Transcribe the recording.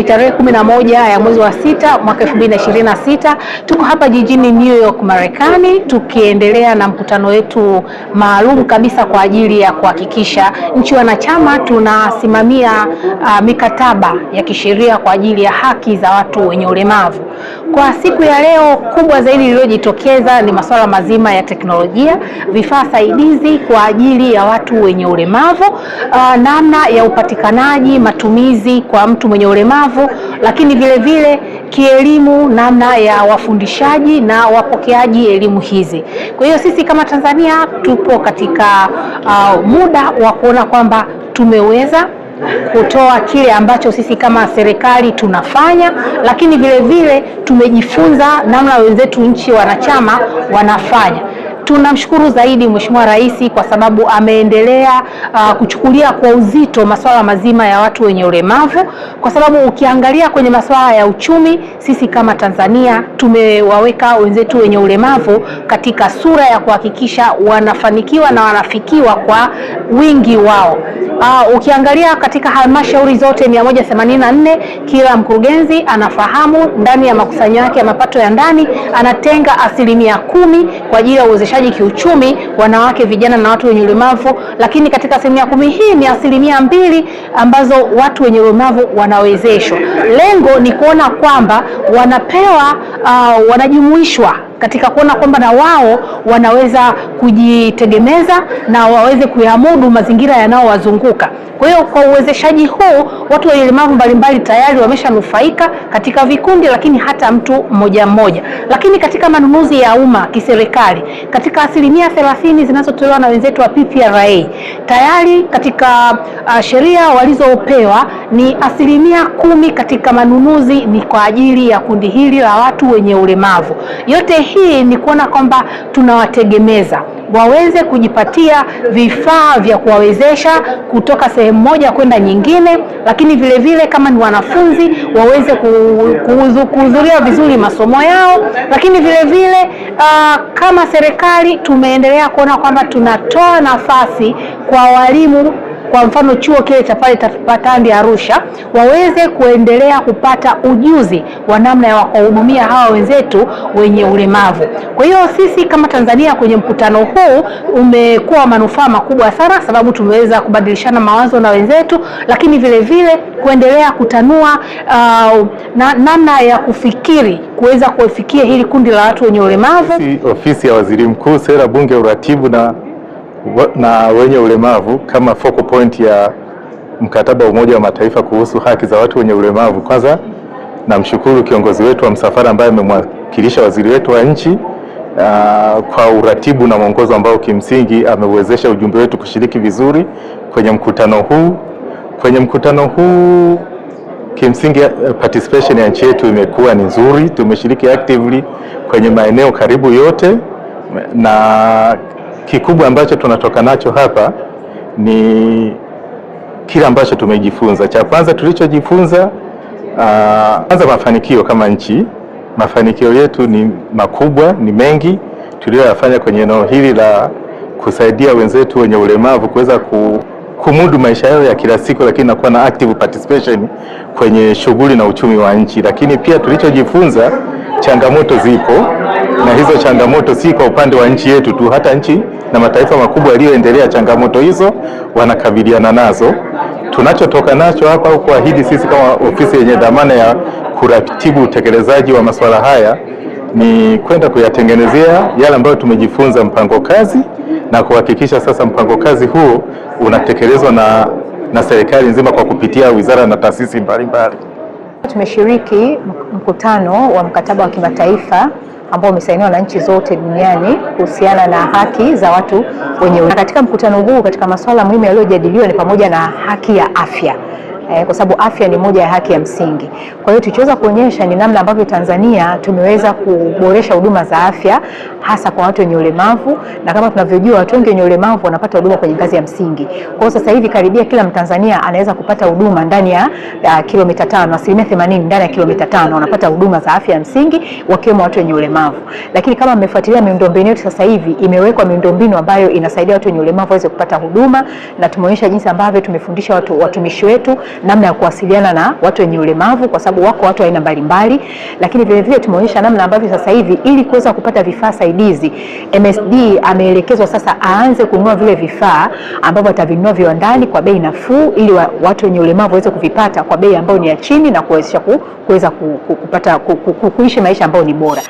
Tarehe 11 ya mwezi wa 6 mwaka 2026 tuko hapa jijini New York, Marekani, tukiendelea na mkutano wetu maalum kabisa kwa ajili ya kuhakikisha nchi wanachama tunasimamia mikataba ya kisheria kwa ajili ya haki za watu wenye ulemavu. Kwa siku ya leo, kubwa zaidi lililojitokeza ni masuala mazima ya teknolojia, vifaa saidizi kwa ajili ya watu wenye ulemavu, namna ya upatikanaji, matumizi kwa mtu mwenye ulemavu, lakini vile vile kielimu, namna ya wafundishaji na wapokeaji elimu hizi. Kwa hiyo sisi kama Tanzania tupo katika muda wa kuona kwamba tumeweza kutoa kile ambacho sisi kama serikali tunafanya, lakini vile vile tumejifunza namna wenzetu nchi wanachama wanafanya. Tunamshukuru zaidi Mheshimiwa Rais kwa sababu ameendelea kuchukulia kwa uzito masuala mazima ya watu wenye ulemavu, kwa sababu ukiangalia kwenye masuala ya uchumi, sisi kama Tanzania tumewaweka wenzetu wenye ulemavu katika sura ya kuhakikisha wanafanikiwa na wanafikiwa kwa wingi wao. Ukiangalia katika halmashauri zote 184, kila mkurugenzi anafahamu ndani ya makusanyo yake ya mapato ya ndani anatenga 10% kwa ajili ya uwezeshaji kiuchumi wanawake, vijana na watu wenye ulemavu, lakini katika 10% hii ni 2% ambazo watu wenye ulemavu wanawezeshwa. Lengo ni kuona kwamba wanapewa wanajumuishwa katika kuona kwamba na wao wanaweza kujitegemeza na waweze kuyamudu mazingira yanayowazunguka. Kwa hiyo kwa uwezeshaji huu watu wenye ulemavu mbalimbali tayari wameshanufaika katika vikundi, lakini hata mtu mmoja mmoja. Lakini katika manunuzi ya umma kiserikali, katika 30% zinazotolewa na wenzetu wa PPRA, tayari katika sheria walizopewa ni 10% katika manunuzi ni kwa ajili ya kundi hili la watu wenye ulemavu. Yote hii ni kuona kwamba tunawategemeza waweze kujipatia vifaa vya kuwawezesha kutoka sehemu moja kwenda nyingine, lakini vile vile kama ni wanafunzi waweze kuhudhuria vizuri masomo yao, lakini vile vile kama serikali tumeendelea kuona kwamba tunatoa nafasi kwa walimu, kwa mfano chuo kile cha pale Patandi Arusha, waweze kuendelea kupata ujuzi wa namna ya kuhudumia hawa wenzetu wenye ulemavu. Kwa hiyo sisi kama Tanzania kwenye mkutano huu umekuwa manufaa makubwa sana, sababu tumeweza kubadilishana mawazo na wenzetu, lakini vile vile kuendelea kutanua namna ya kufikiri kuweza kufikia hili kundi la watu wenye ulemavu. Ofisi ya Waziri Mkuu, Sera, Bunge, Uratibu na wenye ulemavu kama focal point ya mkataba wa Umoja wa Mataifa kuhusu haki za watu wenye ulemavu. Kwanza namshukuru kiongozi wetu wa msafara ambaye amemwakilisha waziri wetu wa nchi kwa uratibu na mwongozo ambao kimsingi ameuwezesha ujumbe wetu kushiriki vizuri kwenye mkutano huu. Kwenye mkutano huu kimsingi participation ya nchi yetu imekuwa ni nzuri, tumeshiriki actively kwenye maeneo karibu yote, na kikubwa ambacho tunatoka nacho hapa ni kile ambacho tumejifunza. Cha kwanza tulichojifunza, kwanza mafanikio kama nchi. Mafanikio yetu ni makubwa, ni mengi tuliyoyafanya kwenye eneo hili la kusaidia wenzetu wenye ulemavu kuweza kumudu maisha yao ya kila siku, lakini na kuwa na active participation kwenye shughuli na uchumi wa nchi. Lakini pia tulichojifunza, changamoto zipo, na hizo changamoto si kwa upande wa nchi yetu tu, hata nchi na mataifa makubwa yaliyoendelea changamoto hizo wanakabiliana nazo. Tunachotoka nacho hapa au kuahidi sisi kama ofisi yenye dhamana ya kuratibu utekelezaji wa masuala haya ni kwenda kuyatengenezea yale ambayo tumejifunza mpango kazi, na kuhakikisha sasa mpango kazi huo unatekelezwa na serikali nzima kwa kupitia wizara na taasisi mbalimbali. Tumeshiriki mkutano wa mkataba wa kimataifa ambao umesainiwa na nchi zote duniani kuhusiana na haki za watu wenye ulemavu. Katika mkutano huu, katika masuala muhimu yaliyojadiliwa ni pamoja na haki ya afya. Kwa sababu afya ni moja ya haki ya msingi. Kwa hiyo tulichoweza kuonyesha ni namna ambavyo Tanzania tumeweza kuboresha huduma za afya hasa kwa watu wenye ulemavu, na kama tunavyojua watu wengi wenye ulemavu wanapata huduma kwenye ngazi ya msingi. Kwa hiyo sasa hivi karibia kila Mtanzania anaweza kupata huduma ndani ya kilomita 5, 80% ndani ya kilomita 5 wanapata huduma za afya ya msingi wakiwemo watu wenye ulemavu. Lakini kama mmefuatilia miundombinu yetu sasa hivi imewekwa miundombinu ambayo inasaidia watu wenye ulemavu waweze kupata huduma, na tumeonyesha jinsi ambavyo tumefundisha watumishi wetu namna ya kuwasiliana na watu wenye ulemavu, kwa sababu wako watu aina mbalimbali, lakini vile vile tumeonyesha namna ambavyo sasa hivi ili kuweza kupata vifaa saidizi, MSD ameelekezwa sasa aanze kununua vile vifaa ambavyo atavinunua viwandani kwa bei nafuu, ili watu wenye ulemavu waweze kuvipata kwa bei ambayo ni ya chini na kuwezesha kuweza kupata kuishi maisha ambayo ni bora.